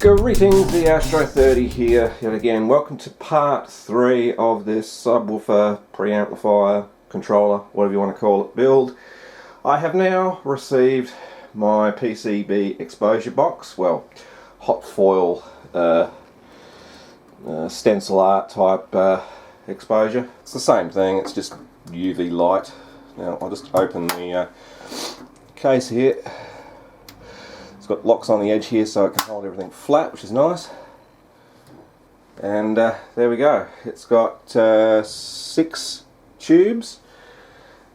Greetings, the Astro 30 here yet again. Welcome to part 3 of this subwoofer, pre-amplifier, controller, whatever you want to call it, build. I have now received my PCB exposure box, well, hot foil stencil art type exposure. It's the same thing, it's just UV light. Now I'll just open the case here. It's got locks on the edge here so it can hold everything flat, which is nice. And there we go. It's got 6 tubes,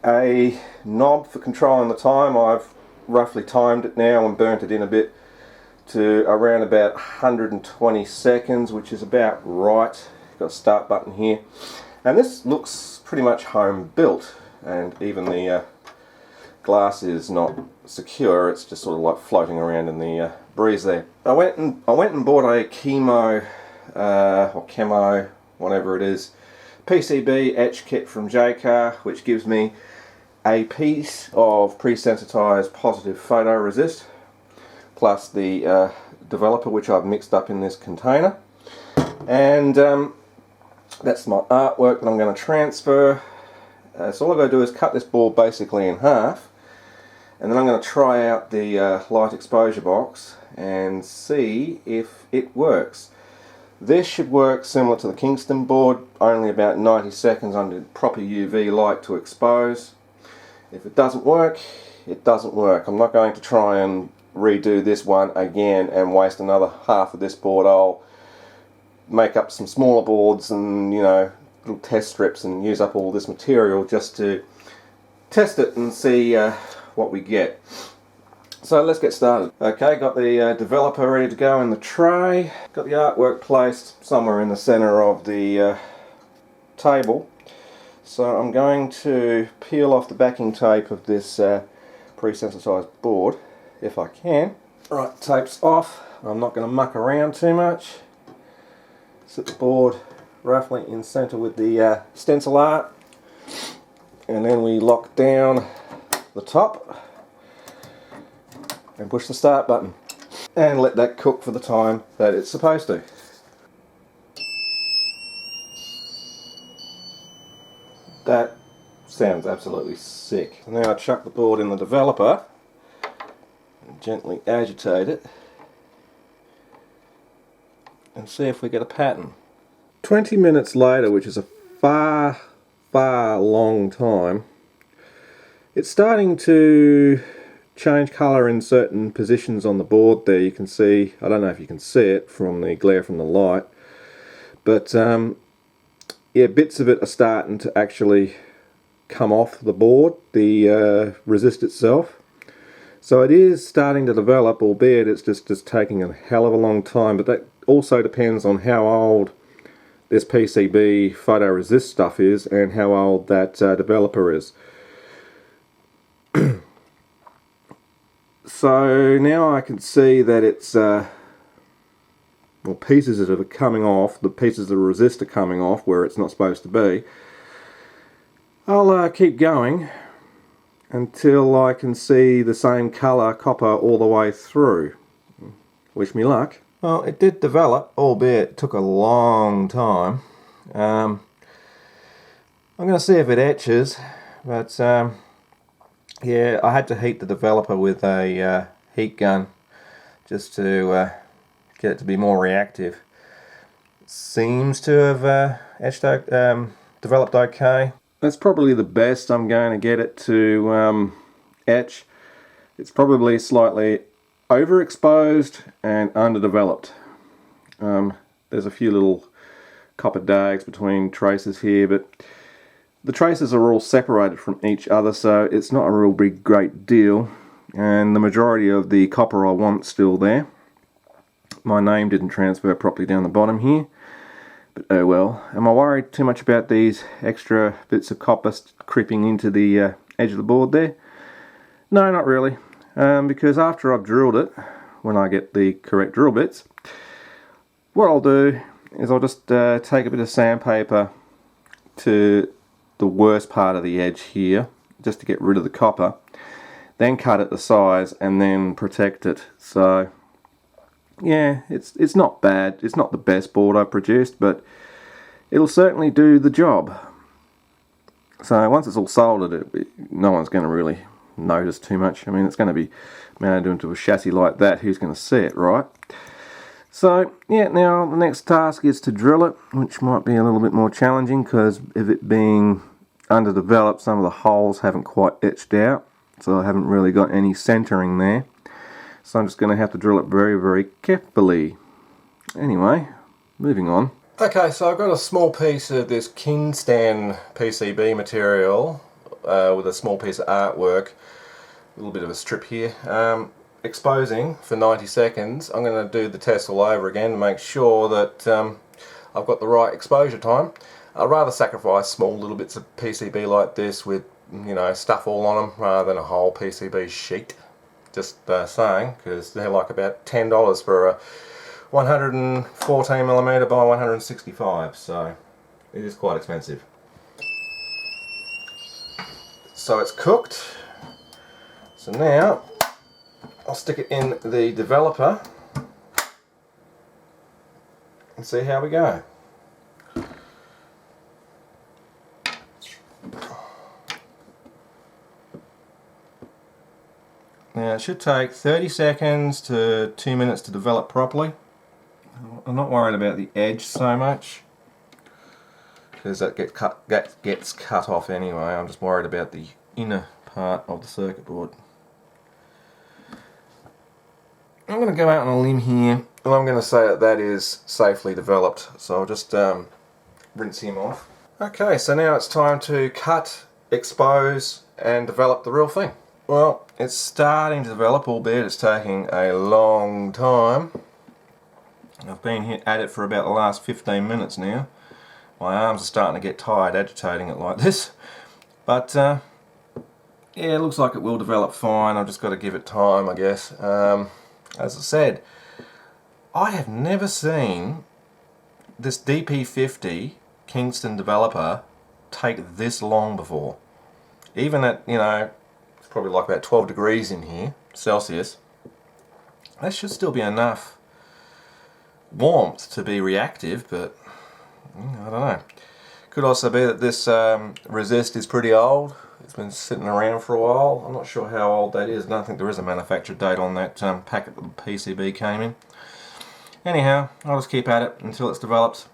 a knob for controlling the time. I've roughly timed it now and burnt it in a bit to around about 120 seconds, which is about right. Got a start button here. And this looks pretty much home built, and even the glass is not secure, it's just sort of like floating around in the breeze there. I went and bought a chemo or chemo, whatever it is, PCB etch kit from JCar, which gives me a piece of pre-sensitized positive photoresist plus the developer, which I've mixed up in this container, and that's my artwork that I'm going to transfer. So all I've got to do is cut this board basically in half, and then I'm going to try out the light exposure box and see if it works. This should work similar to the Kingston board, only about 90 seconds under proper UV light to expose. If it doesn't work, it doesn't work. I'm not going to try and redo this one again and waste another half of this board. I'll make up some smaller boards and, you know, little test strips and use up all this material just to test it and see what we get. So let's get started. Okay, got the developer ready to go in the tray. Got the artwork placed somewhere in the center of the table. So I'm going to peel off the backing tape of this pre-sensitized board if I can. Right, tape's off. I'm not going to muck around too much. Set the board roughly in center with the stencil art, and then we lock down the top and push the start button and let that cook for the time that it's supposed to. That sounds absolutely sick. So now I chuck the board in the developer and gently agitate it and see if we get a pattern. 20 minutes later, which is a far long time, it's starting to change colour in certain positions on the board there. You can see, I don't know if you can see it from the glare from the light, but yeah, bits of it are starting to actually come off the board, the resist itself. So it is starting to develop, albeit it's just taking a hell of a long time, but that also depends on how old this PCB photoresist stuff is and how old that developer is. So now I can see that it's well, pieces that are coming off, the pieces of the resist are coming off where it's not supposed to be. I'll keep going until I can see the same colour copper all the way through. Wish me luck. Well, it did develop, albeit it took a long time. I'm going to see if it etches, but yeah, I had to heat the developer with a heat gun just to get it to be more reactive. It seems to have etched developed okay. That's probably the best I'm going to get it to etch. It's probably slightly overexposed and underdeveloped. There's a few little copper dags between traces here, but the traces are all separated from each other, so it's not a real big great deal, and the majority of the copper I want still there. My name didn't transfer properly down the bottom here, but oh well. Am I worried too much about these extra bits of copper creeping into the edge of the board there? No, not really. Because after I've drilled it, when I get the correct drill bits, what I'll do is I'll just take a bit of sandpaper to the worst part of the edge here, just to get rid of the copper, then cut it the size and then protect it. So yeah, it's not bad. It's not the best board I've produced, but it'll certainly do the job. So once it's all soldered, no one's going to really notice too much. I mean, it's going to be mounted into a chassis like that. Who's going to see it, right? So yeah, now the next task is to drill it, which might be a little bit more challenging because of it being underdeveloped. Some of the holes haven't quite etched out, so I haven't really got any centering there. So I'm just going to have to drill it very, very carefully. Anyway, moving on. Okay, so I've got a small piece of this Kingston PCB material with a small piece of artwork, a little bit of a strip here, exposing for 90 seconds. I'm going to do the test all over again to make sure that I've got the right exposure time. I'd rather sacrifice small little bits of PCB like this with, you know, stuff all on them rather than a whole PCB sheet. Just saying, because they're like about $10 for a 114mm by 165, so it is quite expensive. So it's cooked. So now I'll stick it in the developer and see how we go. Now it should take 30 seconds to 2 minutes to develop properly. I'm not worried about the edge so much because that gets cut off anyway. I'm just worried about the inner part of the circuit board. I'm going to go out on a limb here and I'm going to say that that is safely developed, so I'll just rinse him off. Okay, so now it's time to cut, expose and develop the real thing. Well, it's starting to develop, albeit it's taking a long time. I've been at it for about the last 15 minutes now. My arms are starting to get tired agitating it like this. But yeah, it looks like it will develop fine. I've just got to give it time, I guess. As I said, I have never seen this DP50 Kingston developer take this long before. Even at, you know, it's probably like about 12 degrees in here, Celsius. That should still be enough warmth to be reactive, but I don't know. Could also be that this resist is pretty old. It's been sitting around for a while. I'm not sure how old that is. I don't think there is a manufacture date on that packet that the PCB came in. Anyhow, I'll just keep at it until it's developed.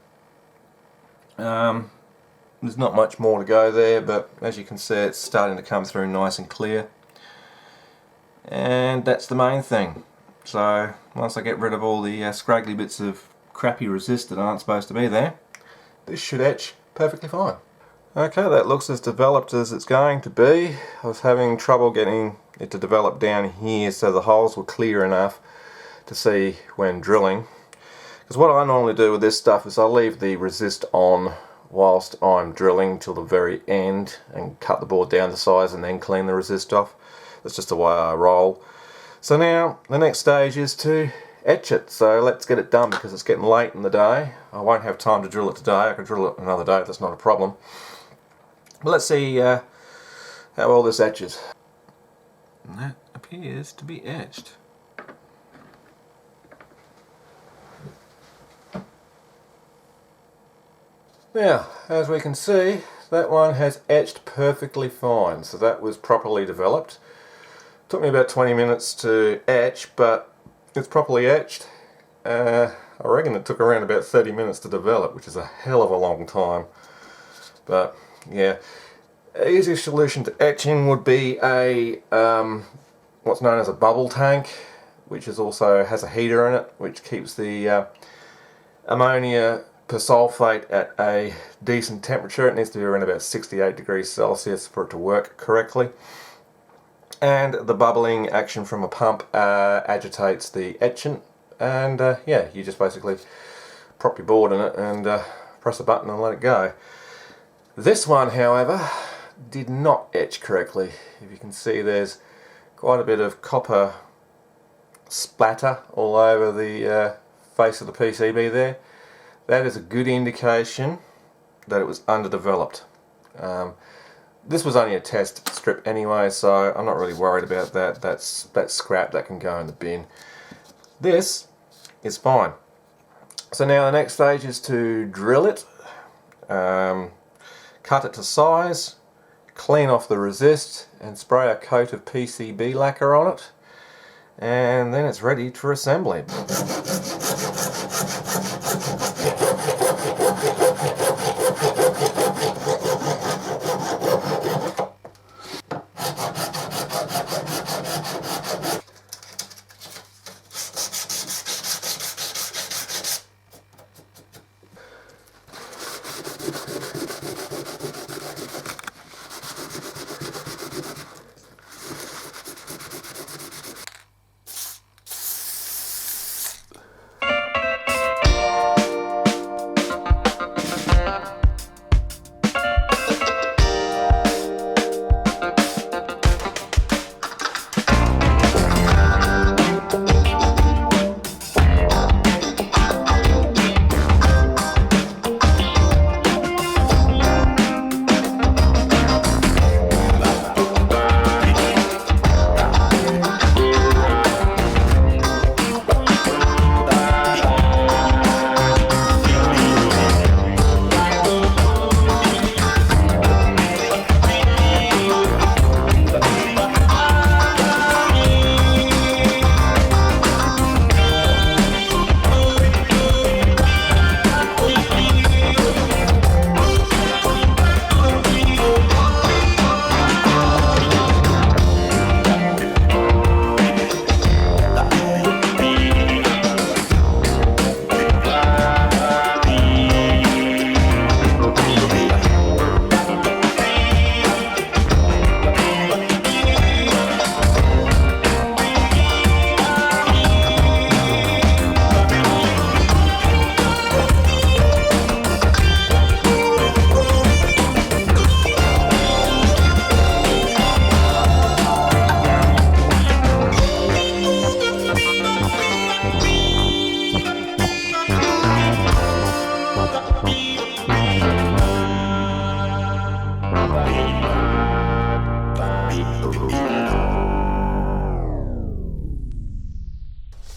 There's not much more to go there, but as you can see, it's starting to come through nice and clear. And that's the main thing. So once I get rid of all the scraggly bits of crappy resist that aren't supposed to be there, this should etch perfectly fine. Okay, that looks as developed as it's going to be. I was having trouble getting it to develop down here so the holes were clear enough to see when drilling. Because what I normally do with this stuff is I leave the resist on whilst I'm drilling till the very end and cut the board down to size and then clean the resist off. That's just the way I roll. So now the next stage is to etch it, so let's get it done because it's getting late in the day. I won't have time to drill it today. I can drill it another day, that's not a problem. But let's see how well this etches. And that appears to be etched. Now, as we can see, that one has etched perfectly fine, so that was properly developed. Took me about 20 minutes to etch, but it's properly etched. I reckon it took around about 30 minutes to develop, which is a hell of a long time. But yeah, an easy solution to etching would be a what's known as a bubble tank, which is also has a heater in it, which keeps the ammonia persulfate at a decent temperature. It needs to be around about 68 degrees Celsius for it to work correctly. And the bubbling action from a pump agitates the etchant, and yeah, you just basically prop your board in it and press a button and let it go. This one, however, did not etch correctly. If you can see, there's quite a bit of copper splatter all over the face of the PCB there. That is a good indication that it was underdeveloped. This was only a test strip anyway, so I'm not really worried about that. That's scrap that can go in the bin. This is fine. So now the next stage is to drill it, cut it to size, clean off the resist and spray a coat of PCB lacquer on it, and then it's ready for assembly.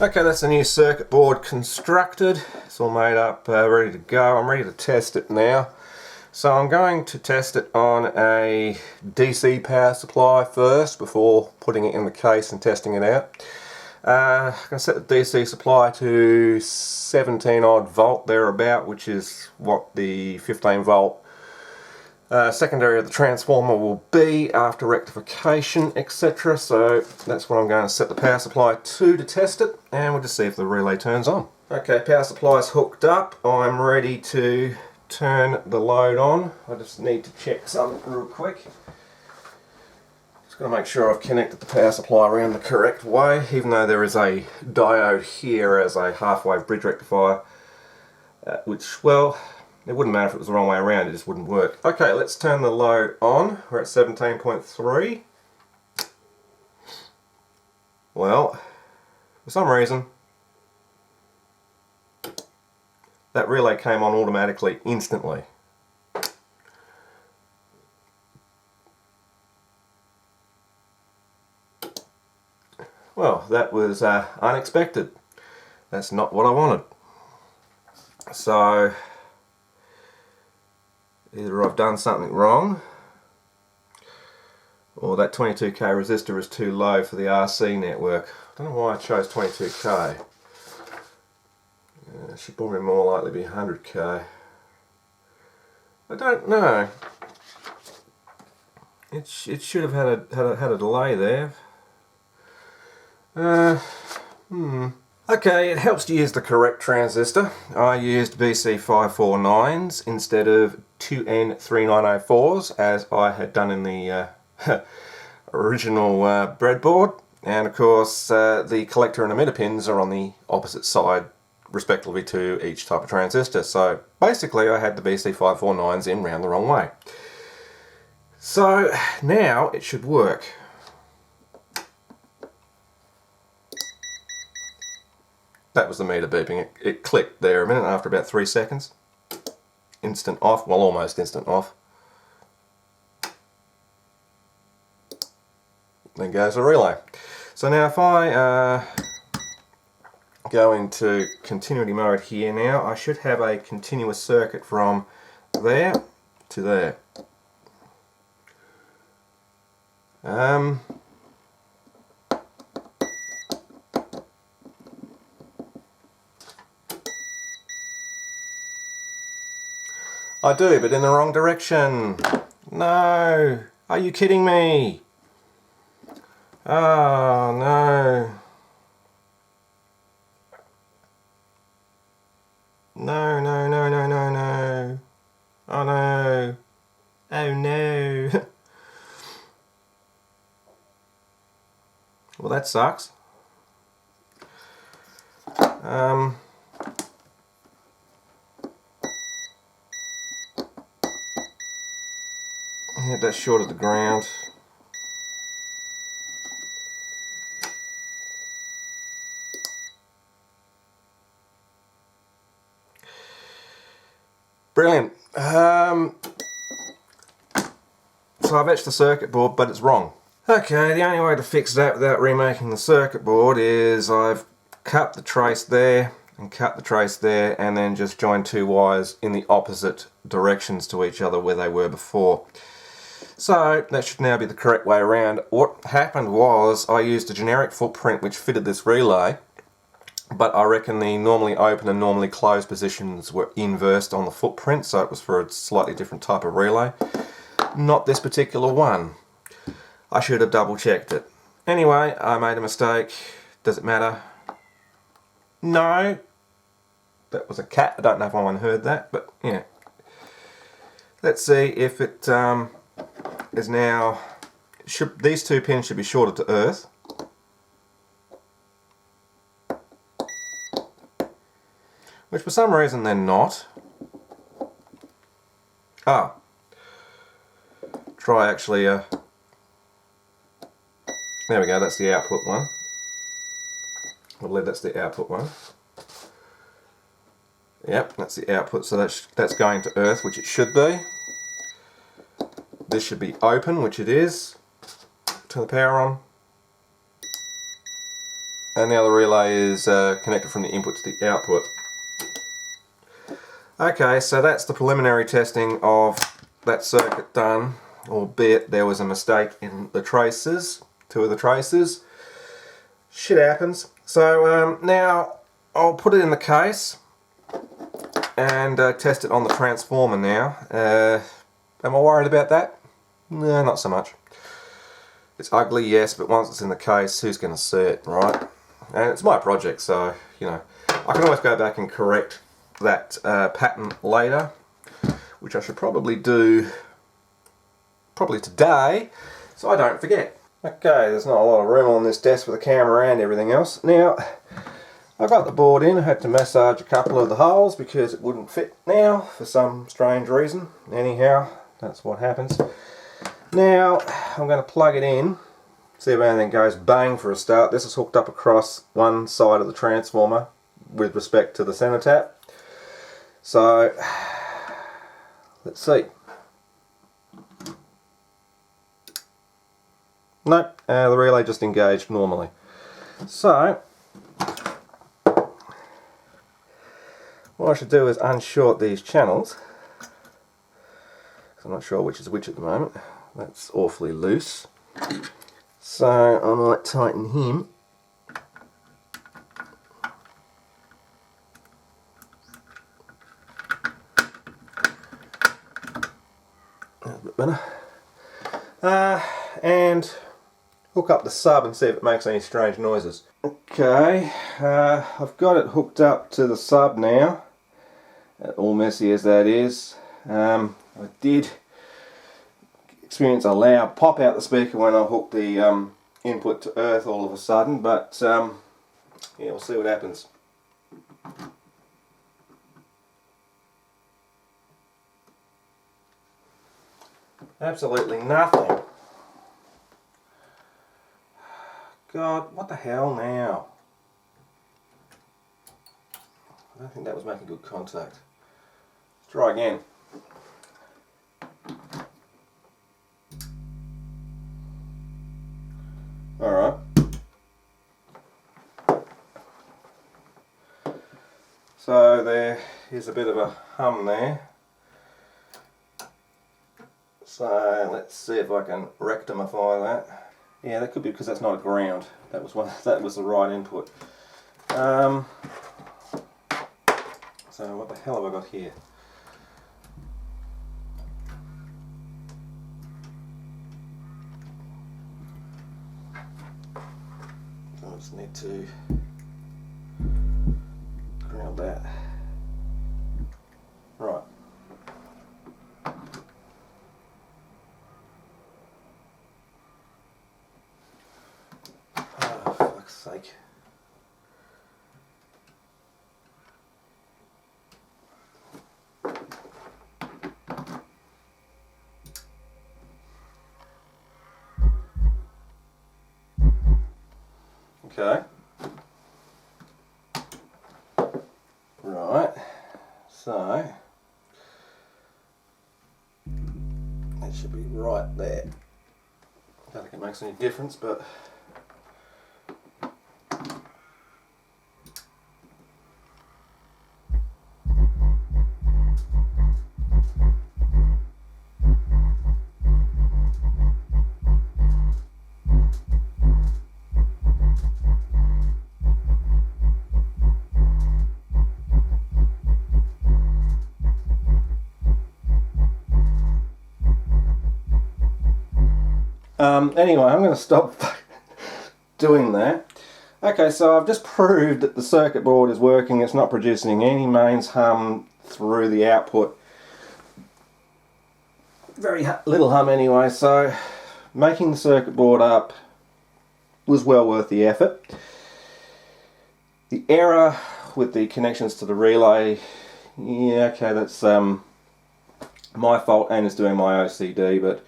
Okay, that's the new circuit board constructed. It's all made up, ready to go. I'm ready to test it now. So I'm going to test it on a DC power supply first before putting it in the case and testing it out. I'm going to set the DC supply to 17 odd volt thereabout, which is what the 15 volt secondary of the transformer will be after rectification, etc. So that's what I'm going to set the power supply to test it, and we'll just see if the relay turns on. Okay, power supply is hooked up. I'm ready to turn the load on. I just need to check something real quick. Just got to make sure I've connected the power supply around the correct way, even though there is a diode here as a half-wave bridge rectifier, which, well, it wouldn't matter if it was the wrong way around, it just wouldn't work. Okay, let's turn the load on. We're at 17.3. Well, for some reason, that relay came on automatically, instantly. Well, that was unexpected. That's not what I wanted. So, either I've done something wrong, or that 22k resistor is too low for the RC network. I don't know why I chose 22k. It should probably more likely be 100k. I don't know. It should have had a delay there. Okay, it helps to use the correct transistor. I used BC549s instead of 2N3904s, as I had done in the original breadboard. And of course, the collector and emitter pins are on the opposite side, respectively, to each type of transistor. So basically, I had the BC549s in round the wrong way. So now it should work. That was the meter beeping. It clicked there a minute after about 3 seconds. Instant off, well, almost instant off. Then goes the relay. So now if I go into continuity mode here now. I should have a continuous circuit from there to there. I do, but in the wrong direction. No! Are you kidding me? Oh no. No, no, no, no, no, no. Oh no. Oh no. Well, that sucks. Yeah, that's short of the ground. Brilliant. So I've etched the circuit board, but it's wrong. Okay, the only way to fix that without remaking the circuit board is I've cut the trace there and cut the trace there, and then just joined two wires in the opposite directions to each other where they were before. So that should now be the correct way around. What happened was I used a generic footprint which fitted this relay, but I reckon the normally open and normally closed positions were inversed on the footprint, so it was for a slightly different type of relay. Not this particular one. I should have double checked it. Anyway, I made a mistake. Does it matter? No. That was a cat. I don't know if anyone heard that, but yeah. Let's see if it is now... these two pins should be shorted to earth. Which for some reason they're not. Ah. Try actually... there we go, that's the output one. I believe that's the output one. Yep, that's the output, so that's going to earth, which it should be. This should be open, which it is. Turn the power on. And now the relay is connected from the input to the output. Okay, so that's the preliminary testing of that circuit done, albeit there was a mistake in the traces, two of the traces. Shit happens. So now I'll put it in the case and test it on the transformer now. Am I worried about that? No, not so much. It's ugly, yes, but once it's in the case, who's going to see it, right? And it's my project, so, you know, I can always go back and correct that pattern later, which I should probably do today, so I don't forget. Okay, there's not a lot of room on this desk for the camera and everything else. Now, I got the board in. I had to massage a couple of the holes because it wouldn't fit now for some strange reason. Anyhow, that's what happens. Now, I'm going to plug it in, see if anything goes bang for a start. This is hooked up across one side of the transformer with respect to the center tap. So, let's see. Nope, the relay just engaged normally. So, what I should do is unshort these channels, because I'm not sure which is which at the moment. That's awfully loose. So I might tighten him. That's a bit better. And hook up the sub and see if it makes any strange noises. Okay, I've got it hooked up to the sub now, all messy as that is. I did experience a loud pop out the speaker when I hooked the input to earth all of a sudden, but yeah, we'll see what happens. Absolutely nothing. God, what the hell now? I don't think that was making good contact. Let's try again. Alright. So there is a bit of a hum there. So let's see if I can rectify that. Yeah, that could be because that's not a ground. That was the right input. So what the hell have I got here? I just need to ground that. Right. Oh, fuck's sake. Okay. Right. So that should be right there. I don't think it makes any difference, but anyway, I'm going to stop doing that. Okay, so I've just proved that the circuit board is working. It's not producing any mains hum through the output. Very little hum anyway, so making the circuit board up was well worth the effort. The error with the connections to the relay, yeah, okay, that's my fault and it's doing my OCD, but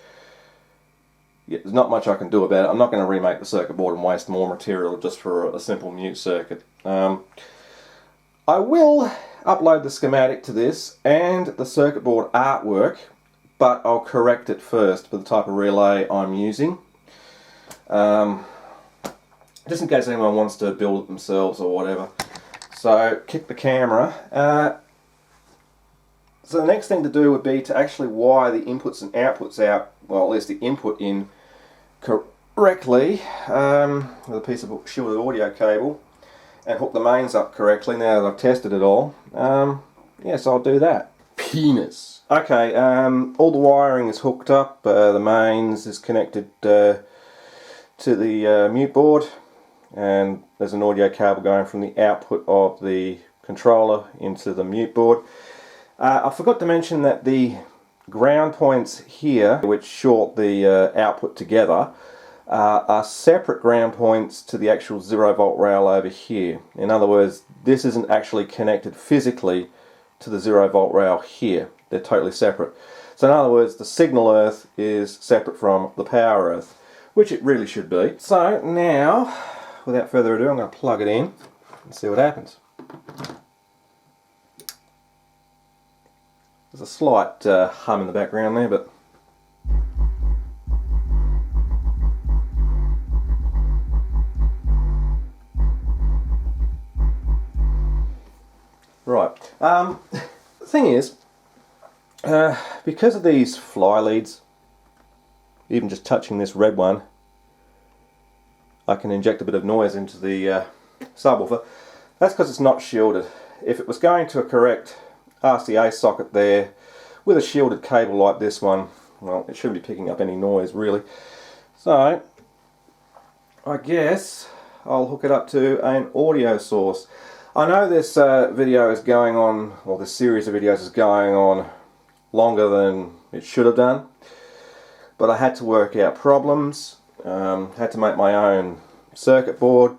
yeah, there's not much I can do about it. I'm not going to remake the circuit board and waste more material just for a simple mute circuit. I will upload the schematic to this and the circuit board artwork, but I'll correct it first for the type of relay I'm using. Just in case anyone wants to build it themselves or whatever. So, kick the camera. So the next thing to do would be to actually wire the inputs and outputs out, well, at least the input in correctly with a piece of shielded audio cable, and hook the mains up correctly now that I've tested it all. Yes, I'll do that. Penis. Okay, all the wiring is hooked up. The mains is connected to the mute board, and there's an audio cable going from the output of the controller into the mute board. I forgot to mention that the ground points here, which short the output together, are separate ground points to the actual 0 volt rail over here. In other words, this isn't actually connected physically to the 0 volt rail here. They're totally separate. So in other words, the signal earth is separate from the power earth, which it really should be. So now, without further ado, I'm going to plug it in and see what happens. There's a slight hum in the background there, but right. The thing is, because of these fly leads, even just touching this red one, I can inject a bit of noise into the subwoofer. That's because it's not shielded. If it was going to a correct RCA socket there with a shielded cable like this one, well, it shouldn't be picking up any noise really. So I guess I'll hook it up to an audio source. I know this video is going on, or this series of videos is going on longer than it should have done, but I had to work out problems, had to make my own circuit board,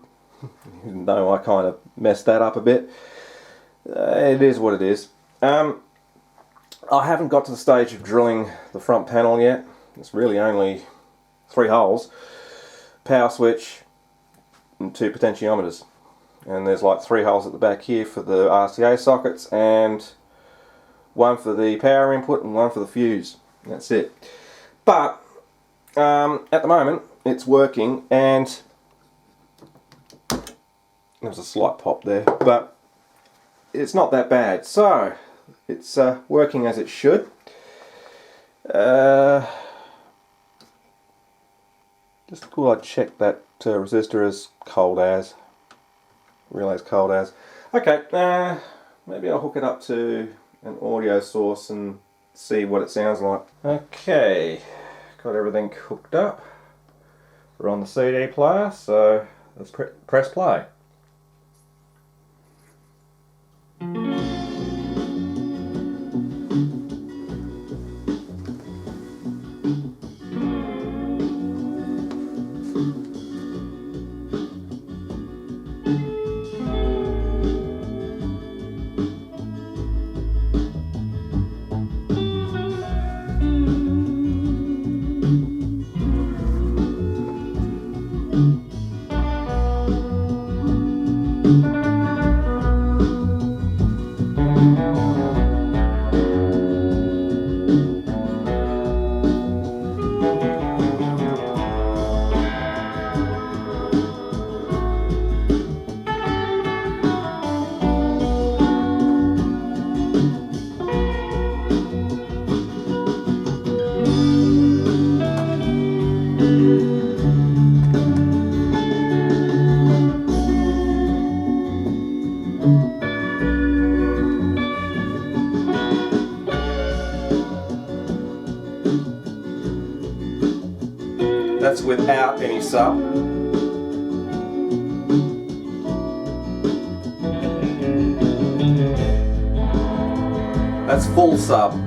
even though I kind of messed that up a bit. It is what it is. I haven't got to the stage of drilling the front panel yet. It's really only 3 holes, power switch and 2 potentiometers, and there's like 3 holes at the back here for the RCA sockets, and 1 for the power input and 1 for the fuse. That's it. But at the moment it's working, and there was a slight pop there, but it's not that bad. So it's working as it should. Just cool, I check that resistor is cold as. Relay's cold as. Okay, maybe I'll hook it up to an audio source and see what it sounds like. Okay, got everything hooked up. We're on the CD player, so let's press play. That's without any sub. That's full sub.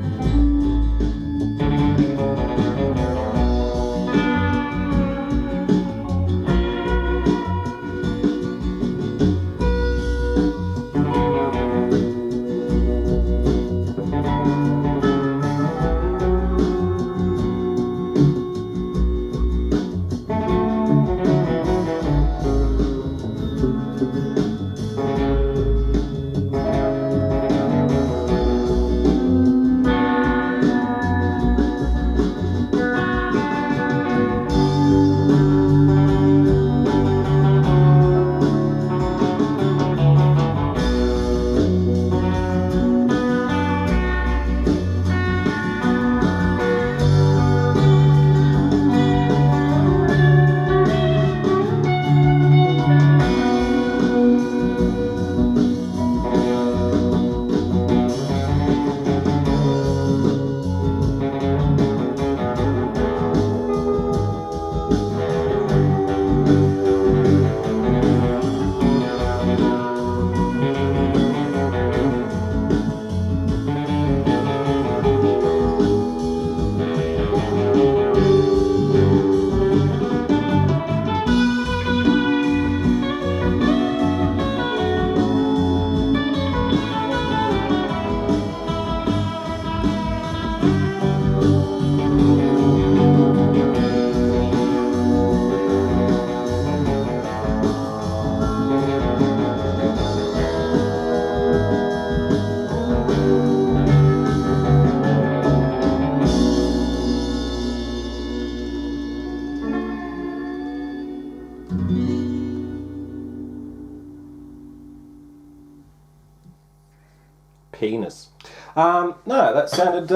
Penis. No, that sounded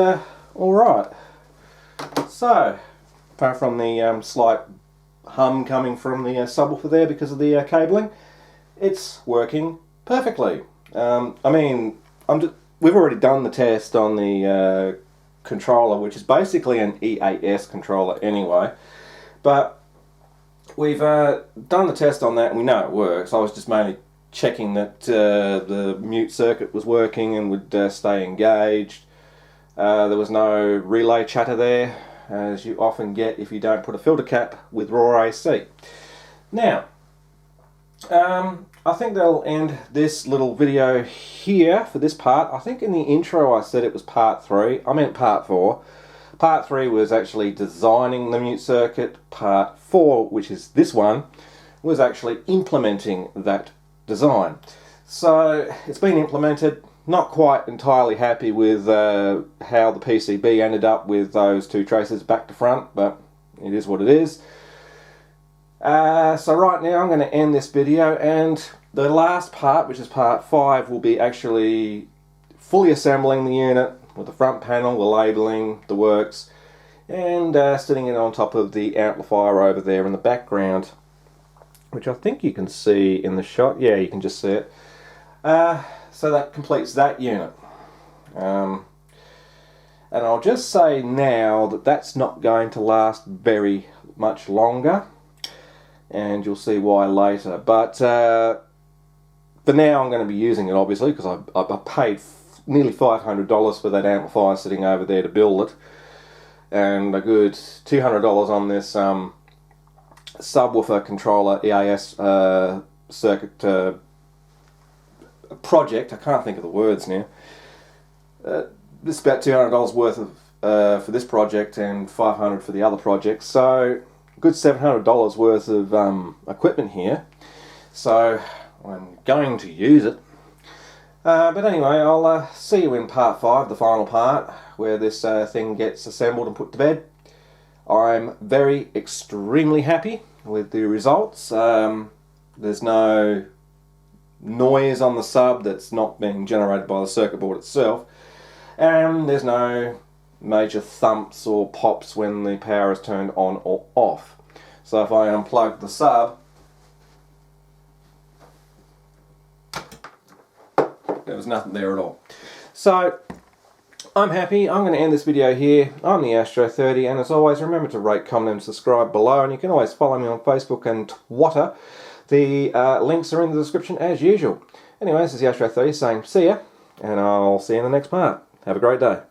alright. So, apart from the slight hum coming from the subwoofer there because of the cabling, it's working perfectly. I mean, we've already done the test on the controller, which is basically an EAS controller anyway, but we've done the test on that and we know it works. I was just mainly checking that the mute circuit was working and would stay engaged. There was no relay chatter there, as you often get if you don't put a filter cap with raw AC. Now, I think they'll end this little video here for this part. I think in the intro I said it was part 3. I meant part 4. Part 3 was actually designing the mute circuit. Part 4, which is this one, was actually implementing that design. So it's been implemented. Not quite entirely happy with how the PCB ended up with those two traces back to front, but it is what it is. So right now I'm going to end this video and The last part, which is part 5, will be actually fully assembling the unit with the front panel, the labelling, the works, and sitting it on top of the amplifier over there in the background, which I think you can see in the shot. Yeah, you can just see it. So that completes that unit. And I'll just say now that that's not going to last very much longer, and you'll see why later. But for now I'm going to be using it, obviously, because I paid nearly $500 for that amplifier sitting over there to build it, and a good $200 on this subwoofer controller EAS circuit project. I can't think of the words now. This is about $200 worth of for this project and $500 for the other project, so a good $700 worth of equipment here. So I'm going to use it. But anyway, I'll see you in part 5, the final part, where this thing gets assembled and put to bed. I'm extremely happy with the results. There's no noise on the sub that's not being generated by the circuit board itself, and there's no major thumps or pops when the power is turned on or off. So if I unplug the sub, there was nothing there at all. So I'm happy. I'm going to end this video here. I'm the Astro 30, and as always, remember to rate, comment and subscribe below, and you can always follow me on Facebook and Twitter. The links are in the description as usual. Anyway, this is the Astro 30 saying see ya, and I'll see you in the next part. Have a great day.